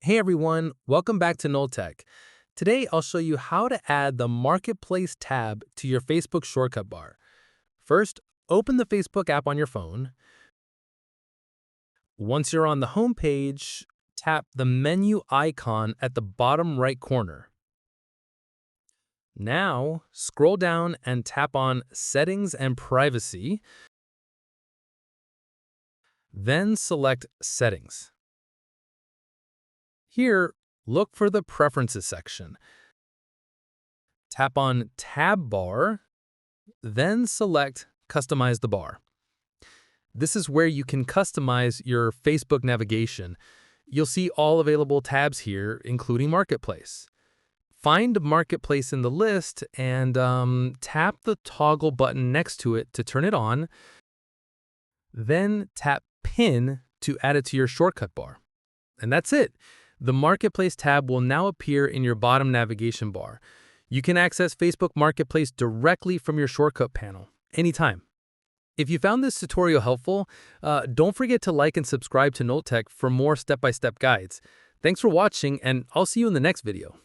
Hey everyone, welcome back to Noltech. Today I'll show you how to add the Marketplace tab to your Facebook shortcut bar. First, open the Facebook app on your phone. Once you're on the home page, tap the menu icon at the bottom right corner. Now, scroll down and tap on Settings and Privacy. Then select Settings. Here, look for the Preferences section. Tap on Tab Bar, then select Customize the bar. This is where you can customize your Facebook navigation. You'll see all available tabs here, including Marketplace. Find Marketplace in the list and tap the toggle button next to it to turn it on. Then tap Pin to add it to your shortcut bar. And that's it. The Marketplace tab will now appear in your bottom navigation bar. You can access Facebook Marketplace directly from your shortcut panel, anytime. If you found this tutorial helpful, don't forget to like and subscribe to Noltech for more step-by-step guides. Thanks for watching, and I'll see you in the next video.